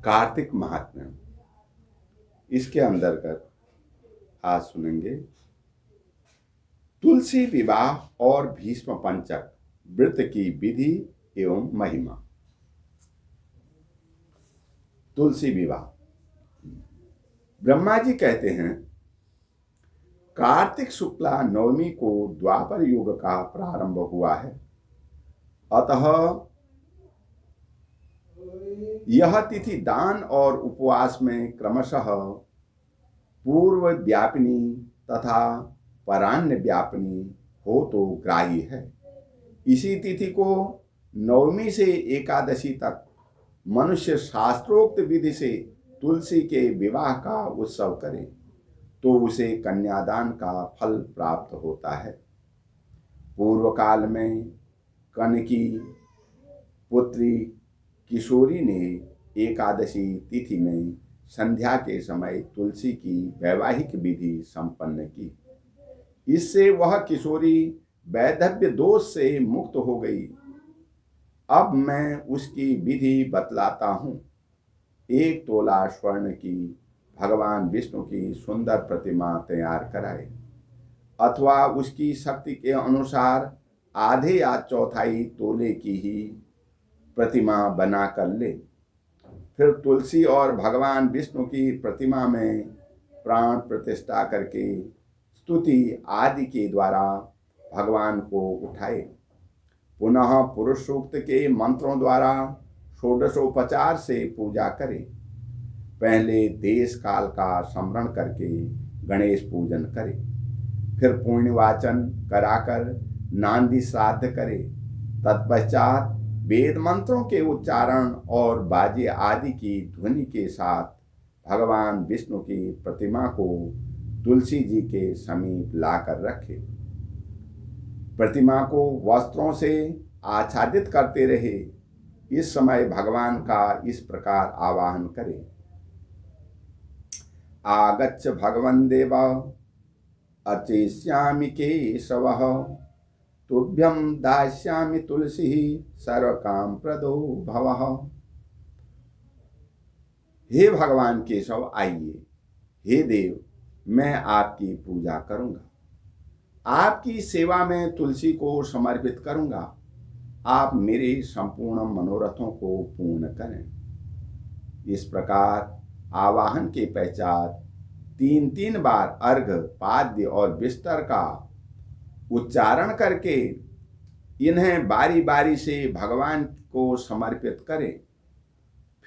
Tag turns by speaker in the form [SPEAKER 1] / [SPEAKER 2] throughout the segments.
[SPEAKER 1] कार्तिक महात्म्य। इसके अंतर्गत आज सुनेंगे तुलसी विवाह और भीष्म पंचक व्रत की विधि एवं महिमा। तुलसी विवाह। ब्रह्मा जी कहते हैं, कार्तिक शुक्ला नवमी को द्वापर युग का प्रारंभ हुआ है। अतः यह तिथि दान और उपवास में क्रमशः पूर्व व्यापिनी तथा परान्य व्यापिनी हो तो ग्राही है। इसी तिथि को नवमी से एकादशी तक मनुष्य शास्त्रोक्त विधि से तुलसी के विवाह का उत्सव करे तो उसे कन्यादान का फल प्राप्त होता है। पूर्व काल में कनकी पुत्री किशोरी ने एकादशी तिथि में संध्या के समय तुलसी की वैवाहिक विधि संपन्न की। इससे वह किशोरी वैधव्य दोष से मुक्त हो गई। अब मैं उसकी विधि बतलाता हूँ। 1 तोला स्वर्ण की भगवान विष्णु की सुंदर प्रतिमा तैयार कराए अथवा उसकी शक्ति के अनुसार आधे या चौथाई तोले की ही प्रतिमा बना कर ले। फिर तुलसी और भगवान विष्णु की प्रतिमा में प्राण प्रतिष्ठा करके स्तुति आदि के द्वारा भगवान को उठाए। पुनः पुरुष सूक्त के मंत्रों द्वारा षोडशोपचार से पूजा करे। पहले देश काल का स्मरण करके गणेश पूजन करे। फिर पुण्यवाचन कराकर नांदी श्राद्ध करे। तत्पश्चात वेद मंत्रों के उच्चारण और बाजे आदि की ध्वनि के साथ भगवान विष्णु की प्रतिमा को तुलसी जी के समीप लाकर रखे। प्रतिमा को वस्त्रों से आच्छादित करते रहे। इस समय भगवान का इस प्रकार आवाहन करे, आगच्छ भगवन् देव अर्चयिष्यामि केशवः तुभ्यं दास्यामि तुलसी सर्वकाम प्रदो भवः। हे भगवान केशव, आइए। हे देव, मैं आपकी पूजा करूंगा। आपकी सेवा में तुलसी को समर्पित करूंगा। आप मेरे संपूर्ण मनोरथों को पूर्ण करें। इस प्रकार आवाहन के पश्चात 3 बार अर्घ पाद्य और बिस्तर का उच्चारण करके इन्हें बारी बारी से भगवान को समर्पित करें।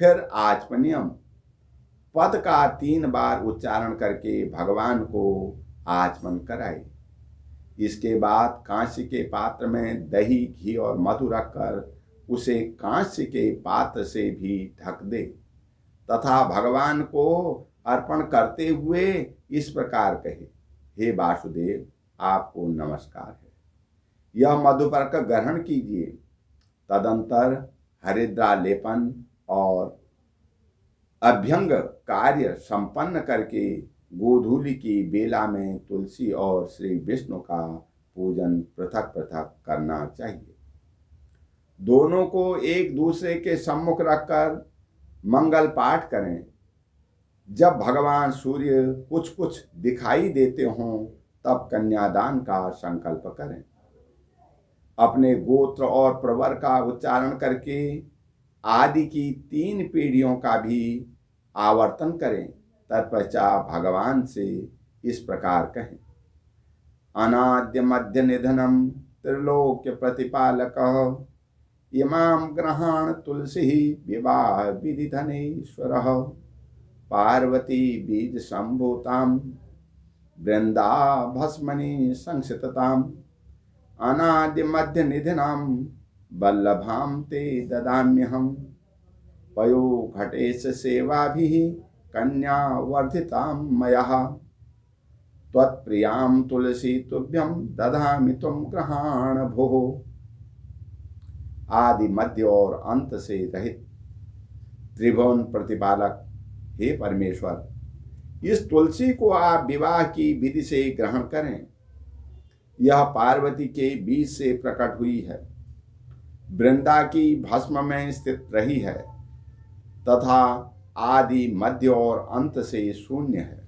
[SPEAKER 1] फिर आचमनियम पद का 3 बार उच्चारण करके भगवान को आचमन कराए। इसके बाद कांस्य के पात्र में दही, घी और मधु रखकर उसे कांस्य के पात्र से भी ढक दे तथा भगवान को अर्पण करते हुए इस प्रकार कहे, हे वासुदेव, आपको नमस्कार है। यह मधुपर्क ग्रहण कीजिए। तदंतर हरिद्रा लेपन और अभ्यंग कार्य संपन्न करके गोधूलि की बेला में तुलसी और श्री विष्णु का पूजन पृथक पृथक करना चाहिए। दोनों को एक दूसरे के सम्मुख रखकर मंगल पाठ करें। जब भगवान सूर्य कुछ कुछ दिखाई देते हों तब कन्यादान का संकल्प करें। अपने गोत्र और प्रवर का उच्चारण करके आदि की 3 पीढ़ियों का भी आवर्तन करें। तत्पश्चात भगवान से इस प्रकार कहें, अनाद्य मध्य निधनम त्रिलोक्य प्रतिपालकः इमां ग्रहाण तुलसी विवाह विधि धनेश्वरः पार्वती बीज संभूताम वृंदा भस्मनि संसितताम अनाद्य मध्य निधिनाम वल्लभाम ते ददाम्यहम् पयो घटेश सेवाभिः कन्या वर्धितां मयः त्वत्प्रियां तुलसी तुभ्यं दधामि त्वं ग्रहाण भोः। आदि मध्य और अंत से रहित त्रिभुवन प्रतिपालक हे परमेश्वर, इस तुलसी को आप विवाह की विधि से ग्रहण करें। यह पार्वती के बीज से प्रकट हुई है, वृंदा की भस्म में स्थित रही है तथा आदि मध्य और अंत से शून्य है।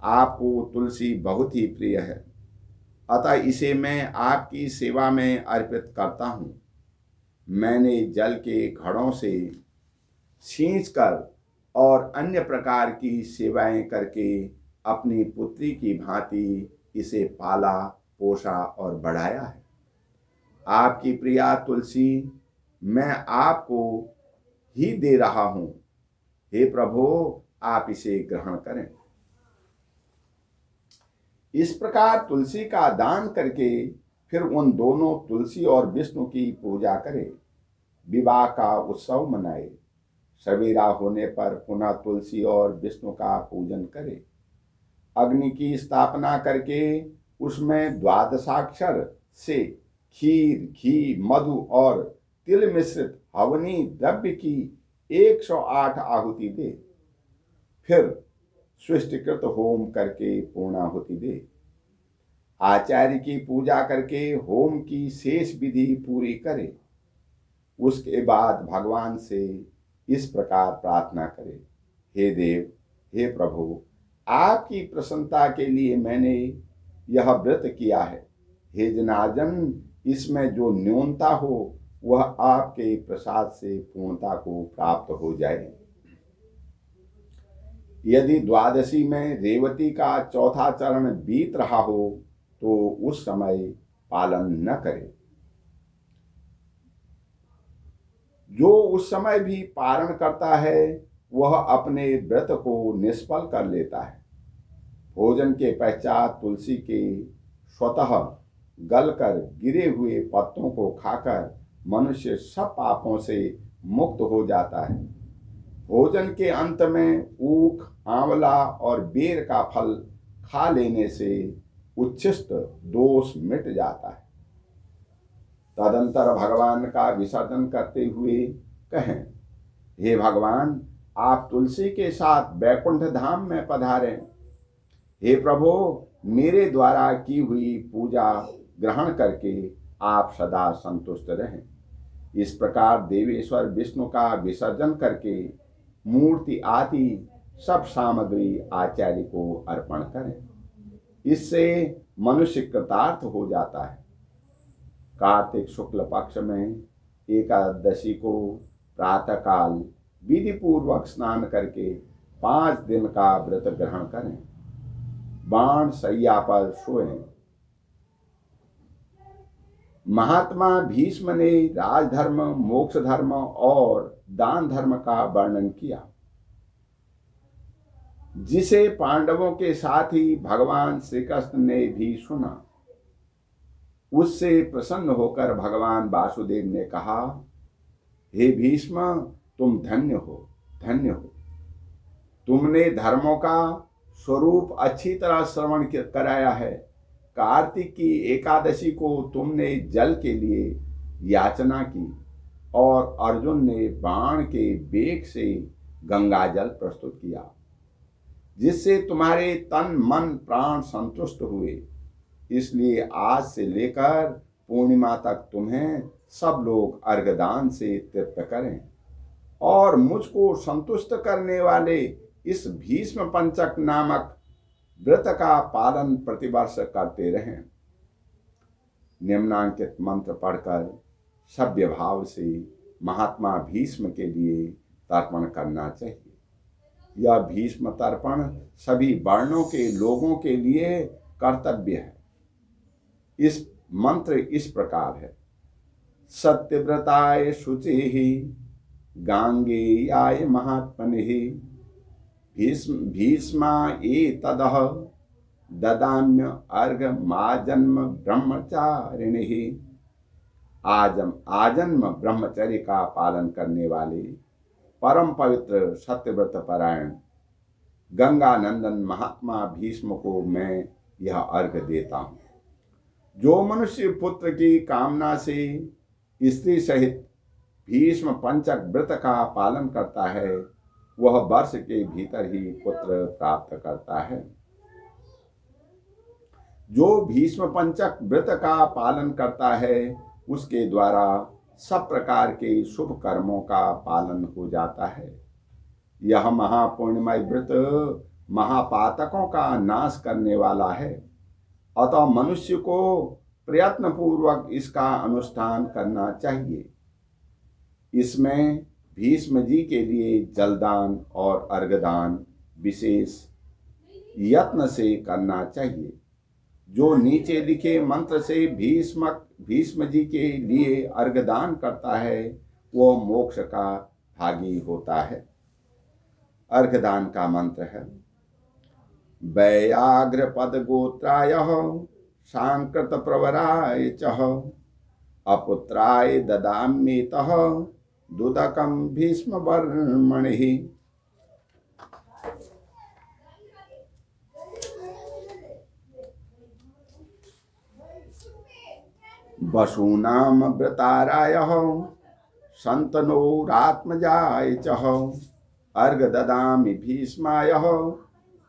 [SPEAKER 1] आपको तुलसी बहुत ही प्रिय है, अतः इसे मैं आपकी सेवा में अर्पित करता हूँ। मैंने जल के घड़ों से सींचकर और अन्य प्रकार की सेवाएं करके अपनी पुत्री की भांति इसे पाला, पोषा और बढ़ाया है। आपकी प्रिया तुलसी मैं आपको ही दे रहा हूँ। हे प्रभु, आप इसे ग्रहण करें। इस प्रकार तुलसी का दान करके फिर उन दोनों तुलसी और विष्णु की पूजा करें। विवाह का उत्सव मनाए। सवेरा होने पर पुनः तुलसी और विष्णु का पूजन करें। अग्नि की स्थापना करके उसमें द्वादशाक्षर से खीर, घी, मधु और तिल मिश्रित हवनी द्रव्य की 108 आहुति दे। फिर सृष्टिकृत होम करके पूर्णाहुति दे। आचार्य की पूजा करके होम की शेष विधि पूरी करे। उसके बाद भगवान से इस प्रकार प्रार्थना करे, हे देव, हे प्रभु, आपकी प्रसन्नता के लिए मैंने यह व्रत किया है। हे जनार्दन, इसमें जो न्यूनता हो वह आपके प्रसाद से पूर्णता को प्राप्त हो जाए। यदि द्वादशी में रेवती का चौथा चरण बीत रहा हो तो उस समय पालन न करे। जो उस समय भी पारण करता है वह अपने व्रत को निष्फल कर लेता है। भोजन के पश्चात तुलसी के स्वतः गलकर गिरे हुए पत्तों को खाकर मनुष्य सब पापों से मुक्त हो जाता है। भोजन के अंत में ऊख, आंवला और बेर का फल खा लेने से उच्छिष्ट दोष मिट जाता है। तदंतर भगवान का विसर्जन करते हुए कहें, हे भगवान, आप तुलसी के साथ वैकुंठ धाम में पधारें। हे प्रभु, मेरे द्वारा की हुई पूजा ग्रहण करके आप सदा संतुष्ट रहें। इस प्रकार देवेश्वर विष्णु का विसर्जन करके मूर्ति आदि सब सामग्री आचार्य को अर्पण करें। इससे मनुष्य कृतार्थ हो जाता है। कार्तिक शुक्ल पक्ष में एकादशी को प्रातःकाल विधि पूर्वक स्नान करके 5 दिन का व्रत ग्रहण करें। बाण शैया पर सोएं। महात्मा भीष्म ने राजधर्म, मोक्ष धर्म और दान धर्म का वर्णन किया, जिसे पांडवों के साथ ही भगवान श्री कृष्ण ने भी सुना। उससे प्रसन्न होकर भगवान वासुदेव ने कहा, हे भीष्म, तुम धन्य हो, धन्य हो। तुमने धर्मों का स्वरूप अच्छी तरह श्रवण कराया है। कार्तिक की एकादशी को तुमने जल के लिए याचना की और अर्जुन ने बाण के वेग से गंगा जल प्रस्तुत किया, जिससे तुम्हारे तन मन प्राण संतुष्ट हुए। इसलिए आज से लेकर पूर्णिमा तक तुम्हें सब लोग अर्घदान से तृप्त करें और मुझको संतुष्ट करने वाले इस भीष्म पंचक नामक व्रत का पालन प्रतिवर्ष करते रहें। निम्नांकित मंत्र पढ़कर सभ्य भाव से महात्मा भीष्म के लिए तर्पण करना चाहिए। यह भीष्म तर्पण सभी वर्णों के लोगों के लिए कर्तव्य है। इस मंत्र इस प्रकार है, सत्यव्रताय शुचिहि गांगेयाय महात्मने भीष्मा एतदः ददाम्य अर्घमाजन्म ब्रह्मचारिणिहि। आजन्म ब्रह्मचर्य का पालन करने वाले परम पवित्र सत्यव्रत परायण गंगा नंदन महात्मा भीष्म को मैं यह अर्घ देता हूँ। जो मनुष्य पुत्र की कामना से स्त्री सहित भीष्म पंचक व्रत का पालन करता है वह वर्ष के भीतर ही पुत्र प्राप्त करता है। जो भीष्म पंचक व्रत का पालन करता है उसके द्वारा सब प्रकार के शुभ कर्मों का पालन हो जाता है। यह महापुण्यमय व्रत महापातकों का नाश करने वाला है, अतः मनुष्य को प्रयत्न पूर्वक इसका अनुष्ठान करना चाहिए। इसमें भीष्म जी के लिए जलदान और अर्घदान विशेष यत्न से करना चाहिए। जो नीचे लिखे मंत्र से भीष्म जी के लिए अर्घदान करता है वो मोक्ष का भागी होता है। अर्घदान का मंत्र है वैयाग्र पद गोत्राय सांकृत प्रवराय च अपुत्राय ददाम्येतः दुदकं भीष्म वर्मणि। वसूनाम व्रताराय संतनोरात्मजाय च अर्घ ददामि भीष्माय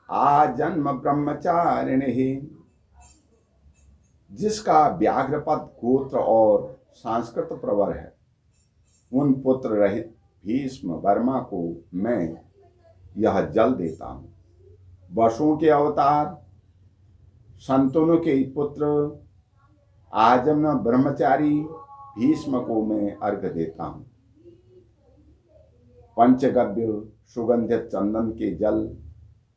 [SPEAKER 1] आजन्म ब्रह्मचारिणे। जिसका व्याघ्रपद गोत्र और सांस्कृत प्रवर है उन पुत्र रहित भीष्म वर्मा को मैं यह जल देता हूँ। वसुओं के अवतार संतनों के पुत्र आजन्म ब्रह्मचारी भीष्म को मैं अर्घ देता हूँ। पंचगव्य सुगंधित चंदन के जल,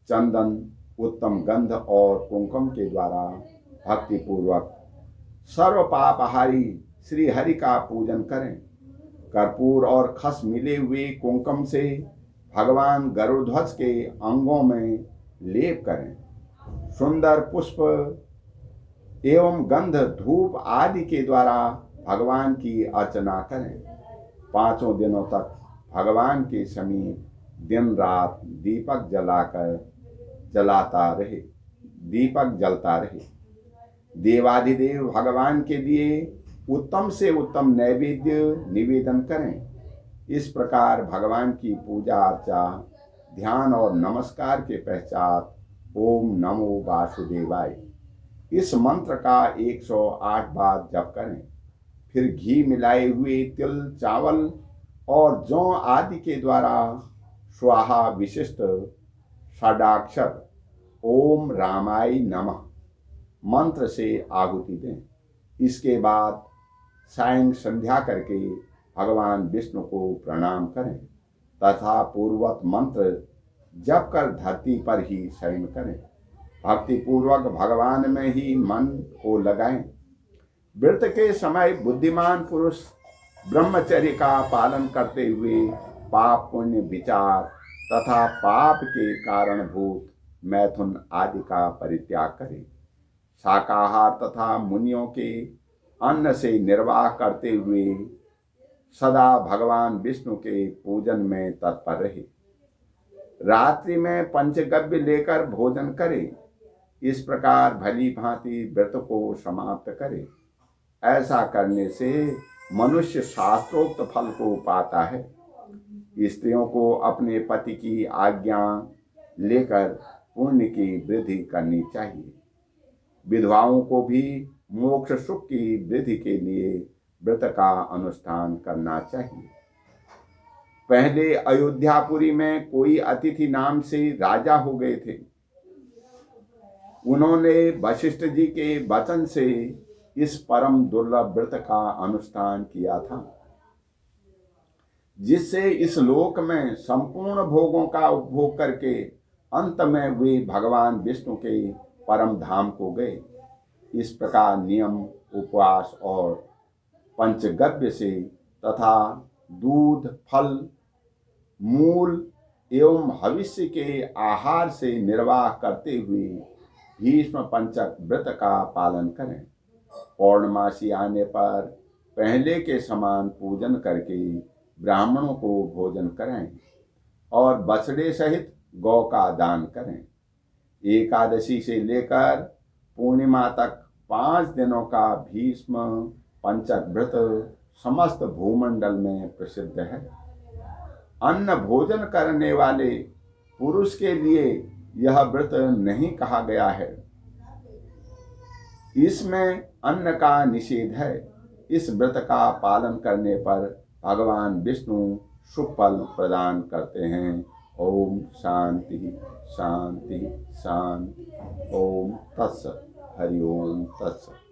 [SPEAKER 1] चंदन, उत्तम गंध और कुंकुम के द्वारा भक्ति पूर्वक सर्व पापहारी श्री हरि का पूजन करें। कर्पूर और खस मिले हुए कुंकुम से भगवान गरुड़ध्वज के अंगों में लेप करें। सुंदर पुष्प एवं गंध धूप आदि के द्वारा भगवान की अर्चना करें। 5 दिनों तक भगवान के समीप दिन रात दीपक जलता रहे। देवाधिदेव भगवान के लिए उत्तम से उत्तम नैवेद्य निवेदन करें। इस प्रकार भगवान की पूजा अर्चा, ध्यान और नमस्कार के पश्चात ओम नमो वासुदेवाय इस मंत्र का 108 बार जप करें। फिर घी मिलाए हुए तिल, चावल और जौ आदि के द्वारा स्वाहा विशिष्ट षडाक्षर ओम रामाय नमः मंत्र से आहुति दें। इसके बाद सायं संध्या करके भगवान विष्णु को प्रणाम करें तथा पूर्वत मंत्र जप कर धरती पर ही शयन करें। भक्ति पूर्वक भगवान में ही मन को लगाएं। व्रत के समय बुद्धिमान पुरुष ब्रह्मचर्य का पालन करते हुए पाप पुण्य विचार तथा पाप के कारणभूत मैथुन आदि का परित्याग करें। शाकाहार तथा मुनियों के अन्न से निर्वाह करते हुए सदा भगवान विष्णु के पूजन में तत्पर रहे। रात्रि में पंचगव्य लेकर भोजन करें। इस प्रकार भली भांति व्रत को समाप्त करे। ऐसा करने से मनुष्य शास्त्रोक्त फल को पाता है। स्त्रियों को अपने पति की आज्ञा लेकर पुण्य की वृद्धि करनी चाहिए। विधवाओं को भी मोक्ष सुख की वृद्धि के लिए व्रत का अनुष्ठान करना चाहिए। पहले अयोध्यापुरी में कोई अतिथि नाम से राजा हो गए थे। उन्होंने वशिष्ठ जी के वचन से इस परम दुर्लभ व्रत का अनुष्ठान किया था, जिससे इस लोक में संपूर्ण भोगों का उपभोग करके अंत में वे भगवान विष्णु के परम धाम को गए। इस प्रकार नियम, उपवास और पंचगव्य से तथा दूध, फल, मूल एवं भविष्य के आहार से निर्वाह करते हुए भीष्म पंचक व्रत का पालन करें। पौर्णमासी आने पर पहले के समान पूजन करके ब्राह्मणों को भोजन करें और बछड़े सहित गौ का दान करें। एकादशी से लेकर पूर्णिमा तक 5 दिनों का भीष्म पंचक व्रत समस्त भूमंडल में प्रसिद्ध है। अन्न भोजन करने वाले पुरुष के लिए यह व्रत नहीं कहा गया है। इसमें अन्न का निषेध है। इस व्रत का पालन करने पर भगवान विष्णु सुफल प्रदान करते हैं ओम शांति शांति शांति। ओम तत्सत। हरि ओम तत्सत।